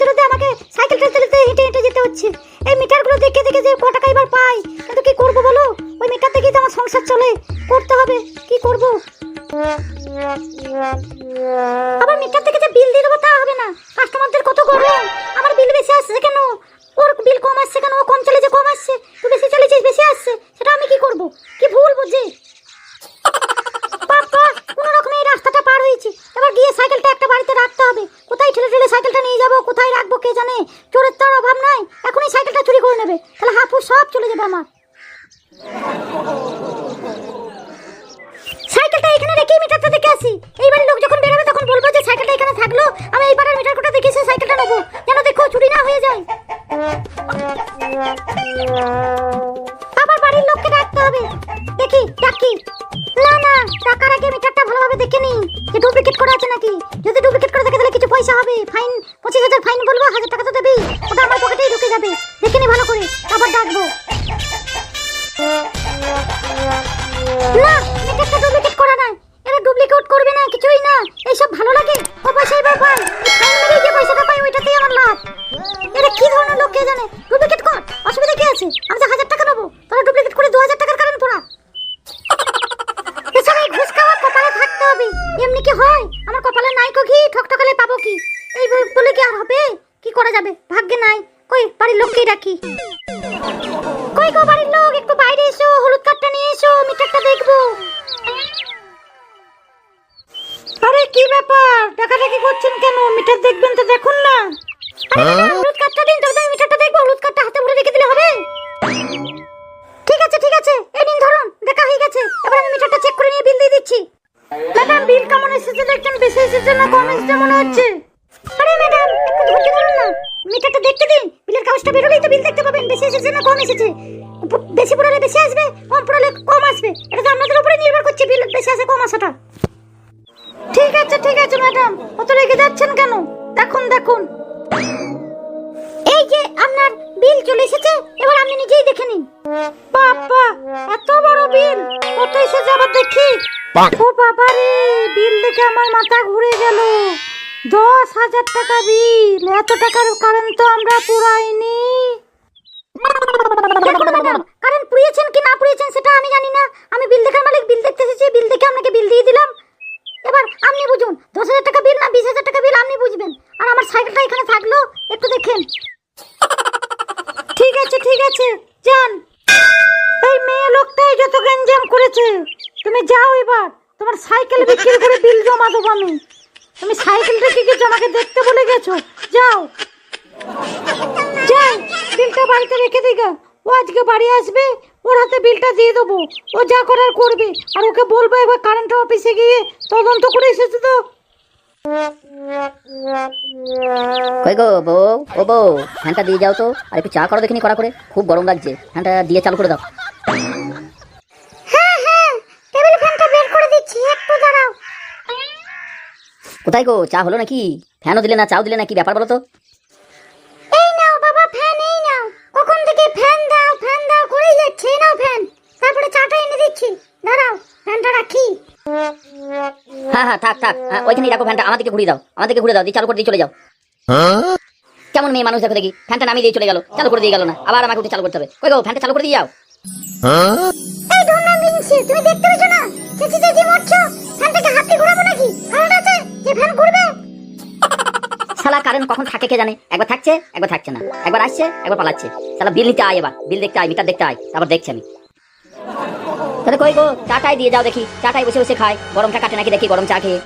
রোদে রোদে আমাকে সাইকেল চালাতে হেঁটে হেঁটে যেতে হচ্ছে। এই মিটারগুলো দেখে দেখে যে ক টাকা এবার পাই, কিন্তু কি করব বলো? ওই মিটার থেকেই তো আমার সংসার চলে, করতে হবে, কি করব? আবার মিটার থেকে যে বিল দিয়ে দেবো তা হবে না, কাস্টমারদের কত গরম। আমার বিল বেশি আসছে কেন? ওর বিল কম আসছে কেন? ও কম চলে যে কম আসছে, তুই বেশি চালিয়েছিস বেশি আসছে, সেটা আমি কি করব? কি ভুল বুঝি? বাবা কোন রকমে এই রাস্তাটা পার হয়েছি, এবার গিয়ে সাইকেলটা একটা বাড়িতে রাখতে হবে। কোথায় ঠেলে ঠেলে সাইকেলটা নিয়ে যাব, কোথায় রাখবো কে জানে। চোরের তো আর অভাব নাই, এখনই সাইকেলটা চুরি করে নেবে, তাহলে হাফু সব চলে যাবে আমার। সাইকেলটা এখানে রেখে মিটারটা দেখে আসি। এইবারে লোক যখন বেরোবে তখন বলবো যে সাইকেলটা এখানে থাকলো, আমি এইবারের মিটার কোটা দেখে সে সাইকেলটা নেবো, যেন দেখো চুরি না হয়ে যায়। আবার বাড়ির লোককে ডাকতে হবে, দেখি ডাকি। না না, টাকার আগে মিটারটা ভালোভাবে দেখে নি যে ডুপ্লিকেট করা আছে নাকি। যদি ডুপ্লিকেট করে থাকে তাহলে কিছু পয়সা হবে, ফাইন 25,000 ফাইন বলবো, 1000 টাকা তো দেবেই, ওটা আমার পকেটেই ঢুকে যাবে। দেখে নি ভালো করে, আবার ডাকবো। না, মিটারটা ডুপ্লিকেট করা নাই, এরা ডুপ্লিকেট করবে না, কিছুই না, এইসব ভালো লাগে। ও পয়সা এবার পাই, ফাইন মেরে যে পয়সাটা পাই ওইটাতেই আমার লাভ। এরা কি ধরনের লোক কে জানে? ডুপ্লিকেট কর, অসুবিধা কি আছে? আমি যে 1000 টাকা নেবো, তোরা ডুপ্লিকেট করে 2000 টাকার কারণ তোরা। এসবে ঘুষ খাওয়া কপালে থাকতে হবে, এমনি কি হয়? আমার কপালে নাই কো ঘি, ঠকঠকালে পাবো কি? এই বলে কি আর হবে? কি করা যাবে, ভাগ্যে নাই। কই বাড়ির লোককেই ডাকি। কই গো বাড়ির লোক, একটু বাইরে এসো, হলুদ কার্ডটা নিয়ে এসো, মিটারটা দেখবো। আরে কি ব্যাপার, ডাকাডাকি করছেন কেন? মিটার দেখবেন তো দেখুন না। আরে হলুদ কার্ডটা দিন, তবে আমি মিটারটা দেখবো। হলুদ কার্ডটা হাতে ভরে রেখে দিলে হবে? ঠিক আছে ঠিক আছে, এই নিন ধরুন, দেখা হয়ে গেছে। এবার আমি মিটারটা চেক করে নিয়ে বিল দিয়ে দিচ্ছি। ম্যাডাম বিল কেমন এসেছে দেখছেন? বেশি এসেছে না কম এসেছে মনে হচ্ছে? আরে ম্যাডাম একটু ধৈর্য ধরুন না, মিটারটা দেখতে দিন, বিলের কাগজটা বেরোলেই তো বিল দেখতে পাবেন বেশি এসেছে না কম এসেছে। বেশি পড়ালে বেশি আসবে, কম পড়ালে কম আসবে, এটা তো আপনাদের উপরে নির্ভর করছে বিল বেশি আসে কম আসাটা। ঠিক আছে ম্যাডাম, অত রেগে যাচ্ছেন কেন? দেখুন দেখুন, এই যে আপনার বিল চলে এসেছে, এবার আপনি নিজেই দেখে নিন। বাবা এত বড় বিল, কত এসেছে আবার দেখি। ও বাবা রে, বিল দেখে আমার মাথা ঘুরে গেল। 10,000 টাকা বিল, এত টাকার কারেন্ট তো আমরা পুরাইনি। কারেন্ট পুড়িয়েছেন কি না পুড়িয়েছেন সেটা আমি জানি না, আমি বিল দেখার মালিক, বিল দেখতে এসেছি, বিল দেখে আপনাকে বিল দিয়ে দিলাম। এবার আপনি বুঝুন 10,000 টাকা বিল না 20,000 টাকা বিল, আপনি বুঝবেন। আর আমার সাইকেলটা এখানে থাকলো, একটু দেখেন। ঠিক আছে যান। এই মেয়ে লোকটাই যত গঞ্জাম করেছে, তুমি যাও এবার, তোমার সাইকেল বিক্রি করে বিল জমা দেবো আমি। তুমি সাইকেলটা কি কিছু আমাকে দেখতে বলে গেছো, যাও যাই, বিলটা বাড়িতে রেখে দিগা। ও আজকে বাড়ি আসবে, ওর হাতে বিলটা দিয়ে দেবো, ও যা করার করবে। আর ওকে বলবো একবার কারেন্ট অফিসে গিয়ে তদন্ত করে এসেছে তো। কই গো বউ, ও বউ, ফ্যানটা দিয়ে যাও তো, আর একটু চা করো দেখিনি কড়া করে, খুব গরম লাগছে, ফ্যানটা দিয়ে চালু করে দাও। হ্যাঁ টেবিল ফ্যানটা বের করে দিচ্ছি, একটু দাঁড়াও। কোথায় গো, চা হলো নাকি? ফ্যানও দিলে না, চাও দিলে না, কি ব্যাপার বলো তো? এই নাও বাবা ফ্যান, এই নাও। কখন থেকে ফ্যান দাও করেই যাচ্ছে, এই নাও ফ্যান। তারপরে চাটা এনে দিচ্ছি, দাঁড়াও ফ্যানটা রাখি। হ্যাঁ থাক ওইখানেই রাখো ফ্যানটা, আমাদেরকে ঘুরিয়ে দাও, দিয়ে চালু করে দিয়ে চলে যাও। কেমন মেয়ে মানুষ দেখো দেখি, ফ্যানটা নামিয়ে দিয়ে চলে গেল, চালু করে দিয়ে গেল না, আবার আমাকে উঠে চালু করতে হবে। কই গো ফ্যানটা চালু করে দিয়ে যাও। এই ধরনা মিনছি, তুমি দেখতে পেছো না? চেঁচি মরছো, ফ্যানটাকে হাতে ঘোরাবো নাকি? কারণ আছে যে ফ্যান ঘুরবে। শালা কারেন্ট কখন থাকে কে জানে, একবার থাকছে একবার থাকছে না, একবার আসছে একবার পালাচ্ছে। শালা বিল নিতে আয়, এবার বিল দেখতে আয়, মিটার দেখতে আয়, তারপর দেখছি আমি। তাহলে কই গো চাটাই দিয়ে যাও দেখি, চাটাই বসে বসে খাই, গরমটা কাটে নাকি দেখি, গরম চা খেয়ে।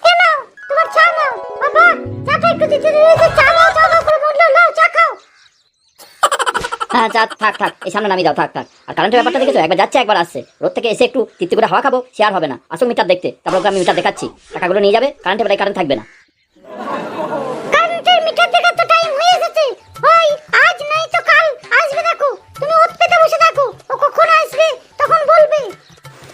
এ নাও তোমার চা নাও বাবা, চাটা একটু দিতে দিয়েছে, চা নাও করে বললো নাও চা খাও। হ্যাঁ চা থাক, এই সামনে নামিয়ে দাও, থাক। আর কারেন্টের ব্যাপারটা দেখেছো, একবার যাচ্ছে একবার আসছে, রোদ থেকে এসে একটু তৃপ্তি করে হাওয়া খাবো, সে আর হবে না। আসুক মিটার দেখতে, তারপর আমি মিটার দেখাচ্ছি, টাকাগুলো নিয়ে যাবে, কারেন্টের বেলায় কারেন্ট থাকবে না। কারেন্টের মিটার দেখার তো টাইম হয়ে এসেছে, ওই আজ নাই তো কাল আসবে, দেখো তুমি ওত পেতে বসে থাকো, ও কখন আসবে তখন বলবে।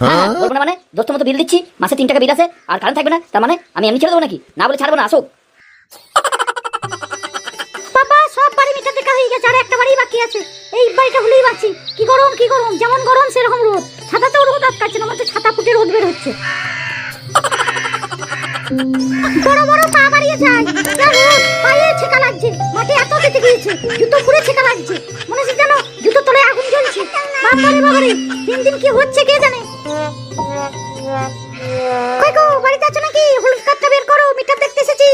হ্যাঁ বলবো না মানে, দোস্ত মতো বিল দিচ্ছি, মাসে 3 টাকা বিল আছে, আর কারেন্ট থাকবে না, তার মানে আমি এমনি ছেড়ে দেবো নাকি? না বলে ছাড়বো না, আসুক। বাবা সব বাড়ি মিটার দেখা হয়ে গেছে, আর একটা বাড়ি বাকি আছে, এই বাড়িটা হলেই বাঁচি। কি গরম, যেমন গরম সেরকম রোদ, ছাতাতেও রোদ আটকাচ্ছে না, আমার তো ছাতা ফুটে রোদ বের হচ্ছে। বড় পা বাড়িয়ে যায়, লাগছে, জুতো পুড়ে ছেঁকা লাগছে, মনে হচ্ছে যেন জুতো তলায় আগুন জ্বলছে। বাবারে বাবারে, দিন দিন কি হচ্ছে কে জানে। কই গো, বাড়িতে আছো নাকি? হলুদ কার্ডটা বের করো, মিটার দেখতে এসেছি।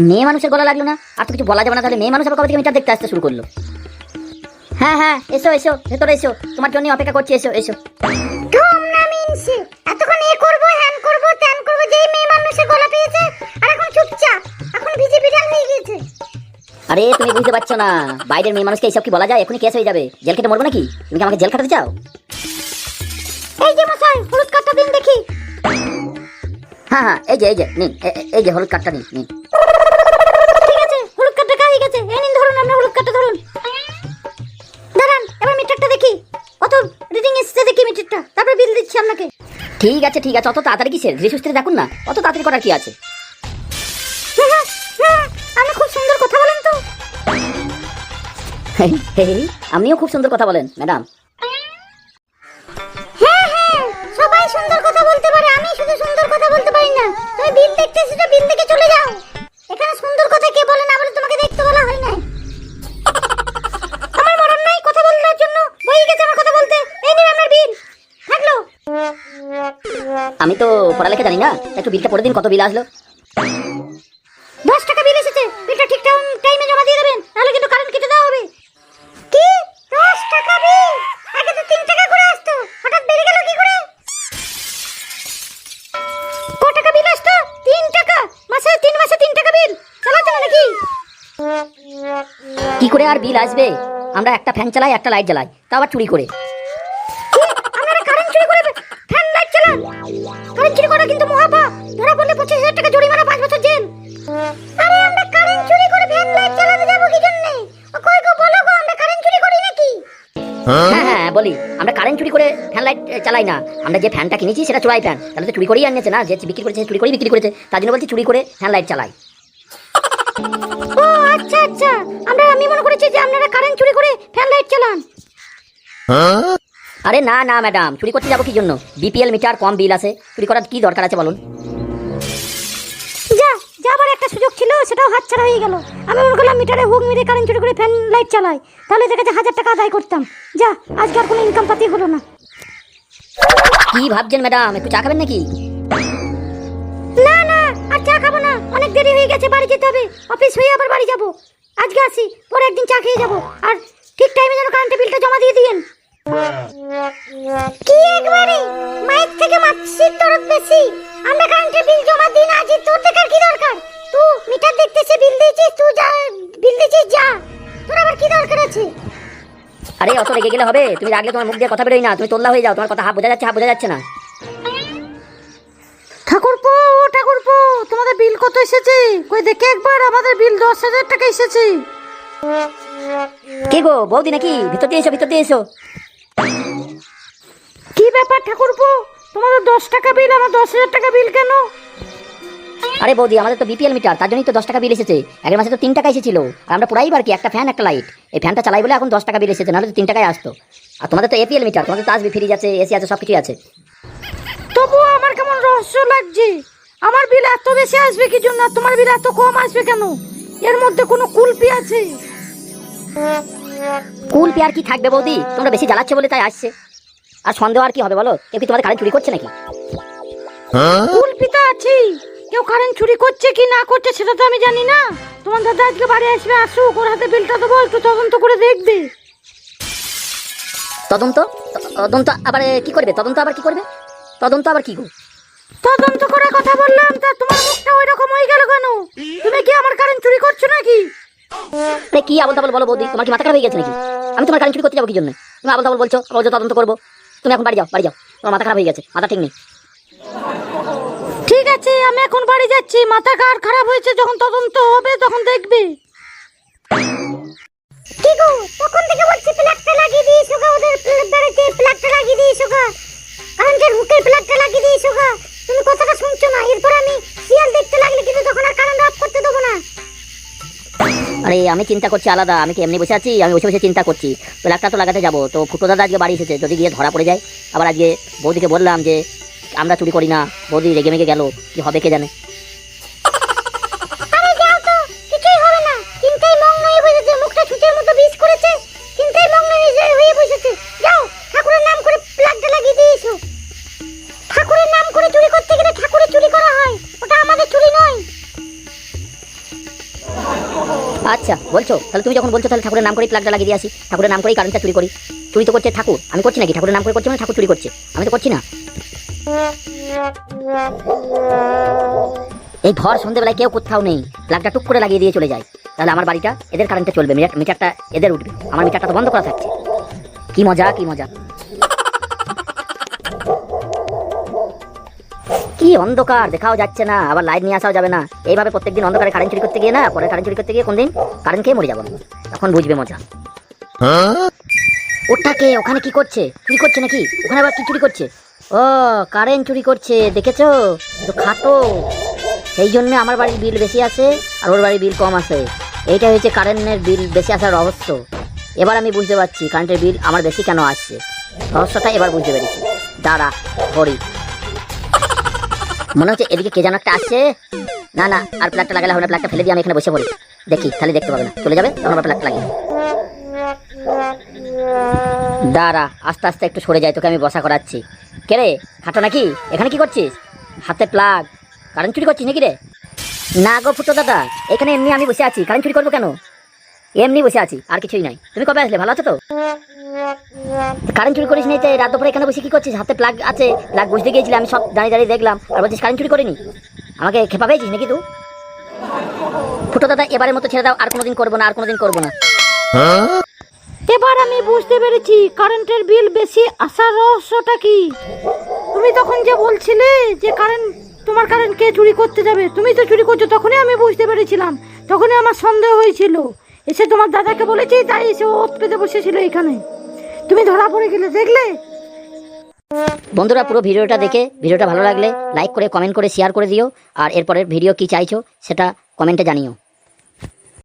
মেয়ে মানুষের গলা লাগলো না, আর তো কিছু বলা যাবে না, তাহলে মেয়ে মানুষ আবার কবে থেকে মিটার দেখতে আসতে শুরু করলো? হ্যাঁ হ্যাঁ, এসো এসো, ভেতরে এসো, তোমার জন্য অপেক্ষা করছি, এসো এসো। ধুম না মিনছে, এতক্ষণ এ করবো হ্যান করবো ত্যান করবো, যেই মেয়ে মানুষের গলা পেয়েছে আর এখন চুপচাপ, এখন ভিজে বিড়াল হয়ে গেছে। আরে তুমি বুঝতে পারছো না, বাইরের মেয়ে মানুষকে এইসব কি বলা যায়? এখনই কেস হয়ে যাবে, জেল কেটে মরবো নাকি? তুমি কি আমাকে জেল খাটাতে চাও? এই যে মশাই, হলুদ কার্ডটা দিন দেখি। হ্যাঁ হ্যাঁ, এই যে নিন, এই যে হলুদ কার্ডটা নিন নিন। ঠিক আছে, হলুদ কার্ডটা কাজে গেছে। এই নিন ধরুন, আপনি হলুদ কার্ডটা ধরুন। দাঁড়ান, এবার মিটারটা দেখি কত রিডিং এসেছে, দেখি মিটারটা, তারপর বিল দিচ্ছি আপনাকে। ঠিক আছে ঠিক আছে, অত তাড়াতাড়ি কিসের? ধীরে সুস্থে দেখুন না, অত তাড়াতাড়ি করার কি আছে? আপনি খুব সুন্দর কথা বলেন তো। আপনিও খুব সুন্দর কথা বলেন ম্যাডাম। হ্যাঁ হ্যাঁ, সবাই সুন্দর কথা বলতে পারে, আমি শুধু সুন্দর কথা বলতে পারি না। তুমি বিল দেখতে এসেছো, বিল দেখে চলে যাও। এখানে সুন্দর কথা কে বলে না বলে তোমাকে দেখতে বলা হয় না। আমার মরণ নাই কথা বলার জন্য, বই গেছে আমার কথা বলতে। এই নিন আপনার বিল, থাকলো। আমি তো পড়ালেখা জানি না, একটু বিলটা পড়ে দিন, কত বিল আসলো? 10 টাকা বিল এসেছে। বিলটা ঠিক টাইমে জমা দিয়ে দেবেন, নাহলে কিন্তু কারেন্ট কেটে দেওয়া হবে। কি 10 টাকা বিল? আগে তো 3 টাকা করে আসতো, হঠাৎ বেড়ে গেল কি করে? ক টাকা বিল আসতো? 3 টাকা। মাসে 3 মাসে 3 টাকা বিল চালাতে না নাকি? কি করে আর বিল আসবে? আমরা একটা ফ্যান চালাই, একটা লাইট জ্বালাই, তা আবার চুরি করে। কি, আপনারা কারেন্ট চুরি করে ফ্যান লাইট চালান? কারেন্ট চুরি করা কিন্তু মহাপাপ, ধরা পড়লে 25,000 টাকা জরিমানা, 5 বছর জেল। আরে আমরা কারেন্ট চুরি করে ফ্যান লাইট চালাতে যাব কি জন্য? কই গো, বলো গো, আমরা কারেন্ট চুরি করি নাকি? হ্যাঁ হ্যাঁ বলি, আমরা কারেন্ট চুরি করে ফ্যান লাইট চালাই না, আমরা যে ফ্যানটা কিনেছি সেটা চোরাই ফ্যান, তাহলে তো চুরি করেই আনিয়েছে না, যে বিক্রি করেছে চুরি করেই বিক্রি করেছে, তার জন্য বলছি চুরি করে ফ্যান লাইট চালাই। ও আচ্ছা আচ্ছা, আমি মনে করেছি যে আপনারা কারেন্ট চুরি করে ফ্যান লাইট চালান। আরে না না ম্যাডাম, চুরি করতে যাবো কি জন্য? বিপিএল মিটার, কম বিল আছে, চুরি করার কি দরকার আছে বলুন? যা যাবার একটা সুযোগ ছিল, সেটাও হাতছাড়া হয়ে গেল। আমি মনে করলাম মিটারে হুক মেরে কারেন্ট চুরি করে ফ্যান লাইট চালাই, তাহলে দেখা যাচ্ছে 1000 টাকা আদায় করতাম। যা, আজকে আর কোনো ইনকাম পাতি হলো না। কি ভাবছেন ম্যাডাম, একটু চা খাবেন নাকি? না না, আর চা খাবো না, অনেক দেরি হয়ে গেছে, বাড়ি যেতে হবে। অফিস হয়ে আবার বাড়ি যাব। আজকে আসি, পরে একদিন চা খেয়ে যাব। আর ঠিক টাইমে যেন কারেন্টের বিলটা জমা দিয়ে দিয়েন। কি একবারে মাইক থেকে মাছির দরদ বেশি। আমরা কারেন্টের বিল জমা দিই না, আজ তোর দেখার কি দরকার? তুই মিটার দেখতেছিস, বিল দিয়েছিস, তুই যা বিল দিয়েছিস যা, তোর আবার কি দরকার আছে? আরে অত রেগে গেলে হবে? তুমি রাগলে তোমার মুখ দিয়ে কথা বেরোয় না, তুমি তোল্লা হয়ে যাও, তোমার কথা হাফ বোঝা যাচ্ছে, হাফ বোঝা যাচ্ছে না। ঠাকুরপো, ও ঠাকুরপো, তোমাদের বিল কত এসেছে? কই দেখে একবার, আমাদের বিল 10,000 টাকা এসেছে। কে গো, বৌদি নাকি? ভিতর দিয়ে এসো, ভিতর দিয়ে এসো। কি ব্যাপার ঠাকুরপো, তোমাদের 10 টাকা বিল, আমার 10,000 টাকা বিল কেন? আরে বৌদি, আমাদের তো বিপিএল মিটার, তার জন্যই তো 10 টাকা বিল এসেছে। আগের মাসে তো 3 টাকা এসেছিল, আর আমরা পুরাই বার কি একটা ফ্যান একটা লাইট, এই ফ্যানটা চালাই বলে এখন 10 টাকা বিল এসেছে, নাহলে তো 3 টাকায় আসতো। আর তোমাদের তো এপিএল মিটার, তোমাদের তো আসবে, ফ্রিজ আছে, এসি আছে, সব কিছুই আছে। তবুও আমার কেমন রহস্য লাগছে। আমার বিল এত বেশি আসবে কি জন্য, আর তোমার বিল এত কম আসবে কেন? এর মধ্যে কোনো কুলপি আছে? কুল পেয়ার কি থাকবে বৌদি, তোমরা বেশি জ্বালাচ্ছ বলে তাই আসছে। আর সন্দেহ আর কি হবে বলো? কেউ কি তোমাদের কারেন্ট চুরি করছে নাকি? কুলপি তো আছে, কেউ কারেন্ট চুরি করছে কি না করছে সেটা তো আমি জানি না। তোমার দাদা আজকে বাড়ি আসবে, আসুক, ওর হাতে বিলটা দেবো, একটু তদন্ত করে দেখবে। তদন্ত? তদন্ত আবার কি করবে? তদন্ত আবার কি করবে? তদন্ত আবার কি গো? তদন্ত করার কথা বললাম, তা তোমার মুখটা ওই রকম হয়ে গেল কেন? তুমি কি আমার কারেন্ট চুরি করছো নাকি? আরে কি আবল তাবল বলো বৌদি, তোমার কি মাথা খারাপ হয়ে গেছে নাকি? আমি তোমার কারেন্ট চুরি করতে যাবো কি জন্য? তুমি আবল তাবল বলছো, আবার বলছো তদন্ত করবো। তুমি এখন বাড়ি যাও, বাড়ি যাও, তোমার মাথা খারাপ হয়ে গেছে, মাথা ঠিক নেই। ঠিক আছে, আমি এখন বাড়ি যাচ্ছি। মাথা কার খারাপ হয়েছে, যখন তদন্ত হবে তখন দেখবে। কি গো, তখন থেকে বলছি প্লাগটা লাগিয়ে দিয়েছো গা, ওদের বাড়িতে প্লাগটা লাগিয়ে দিয়েছো গা, কারেন্টের হুকের প্লাগটা লাগিয়ে দিয়েছো গা। তুমি কথাটা শুনছো না, এরপর আমি সিরিয়াল দেখতে লাগলে কিন্তু তখন আর কারেন্ট অফ করতে দেবো না। আরে আমি চিন্তা করছি আলাদা, আমি কি এমনি বসে আছি? আমি বসে বসে চিন্তা করছি, প্লাগটা তো লাগাতে যাবো, তো ফুটো দাদা আজকে বাড়ি এসেছে, যদি গিয়ে ধরা পড়ে যায়। আবার আজকে বৌদিকে বললাম যে আমরা চুরি করি না, বৌদি রেগে মেগে গেল, কি হবে কে জানে। আরে যাও তো, কিছুই হবে না, চিন্তাই আচ্ছা বলছো, তাহলে তুমি যখন বলছো তাহলে ঠাকুরের নাম করেই প্লাগটা লাগিয়ে দিয়ে আসি, ঠাকুরের নাম করেই কারেন্টটা চুরি করি। চুরি তো করছে ঠাকুর, আমি করছি নাকি? ঠাকুরের নাম করে করছে মানে ঠাকুর চুরি করছে, আমি তো করছি না। এই ভর সন্ধ্যেবেলায় কেউ কোথাও নেই, প্লাগটা টুক করে লাগিয়ে দিয়ে চলে যায়, তাহলে আমার বাড়িটা এদের কারেন্টে চলবে, মিটারটা এদের উঠবে, আমার মিটারটা তো বন্ধ করা থাকছে। কি মজা কি মজা। কি অন্ধকার, দেখাও যাচ্ছে না, আবার লাইট নিয়ে আসাও যাবে না। এইভাবে প্রত্যেকদিন অন্ধকারে কারেন্ট চুরি করতে গিয়ে না, পরে কারেন্ট চুরি করতে গিয়ে কোনদিন কারেন্ট খেয়ে মরে যাবো, তখন বুঝবে মজা। ওটাকে ওখানে কি করছে? চুরি করছে নাকি? ওখানে আবার কি চুরি করছে? ও কারেন্ট চুরি করছে, দেখেছো তো খাটো, সেই জন্য আমার বাড়ির বিল বেশি আসে আর ওর বাড়ির বিল কম আসে। এইটা হচ্ছে কারেন্টের বিল বেশি আসার রহস্য। এবার আমি বুঝতে পারছি কারেন্টের বিল আমার বেশি কেন আসছে, রহস্যটা এবার বুঝতে পেরেছি। দাঁড়া ধরি, মনে হচ্ছে এদিকে কে যেন একটা আসছে। না না, আর প্লাগটা লাগালে হবে না, প্লাগটা ফেলে দিয়ে আমি এখানে বসে পড়ি, দেখি তাহলে দেখতে পাবে না, চলে যাবে তখন আবার প্লাগটা লাগিয়ে। দাঁড়া আস্তে আস্তে একটু সরে যায়, তোকে আমি বসা করাচ্ছি। কে রে খাটো নাকি? এখানে কি করছিস? হাতে প্লাগ, কারেন্ট চুরি করছিস নাকি রে? না গো ফুটো দাদা, এখানে এমনি আমি বসে আছি, কারেন্ট চুরি করবো কেন? এমনি বসে আছি, আর কিছুই নাই। তুমি কবে আসলে? ভালো আছো তো? কারেন্ট চুরি করিস নাই তো রাত দুপুরে এখানে বসে কি করছিস? হাতে প্লাগ আছে, প্লাগ বুঝতে গিয়েছিলাম আমি, সব দাঁড়িয়ে দাঁড়িয়ে দেখলাম, আর বলছিস কারেন্ট চুরি করিনি? আমাকে খেপা পেয়েছিস নাকি তুই? ফুটো দাদা এবারের মতো ছেড়ে দাও, আর কোনোদিন করবো না, আর কোনোদিন করবো না। এবার আমি বুঝতে পেরেছি কারেন্টের বিল বেশি আসার রহস্যটা কি। তুমি তখন যে বলছিলে যে তোমার কারেন্ট কে চুরি করতে যাবে, তুমি তো চুরি করছো, তখনই আমি বুঝতে পেরেছিলাম, তখনই আমার সন্দেহ হয়েছিল। এসে তোমার দাদাকে বলেছি, তাই এসে ওত পেতে বসেছিল এখানে, তুমি ধরা পড়ে গেলে, দেখলে? বন্ধুরা পুরো ভিডিওটা দেখে ভিডিওটা ভালো লাগলে লাইক করে কমেন্ট করে শেয়ার করে দিও, আর এরপরের ভিডিও কি চাইছো সেটা কমেন্টে জানিও।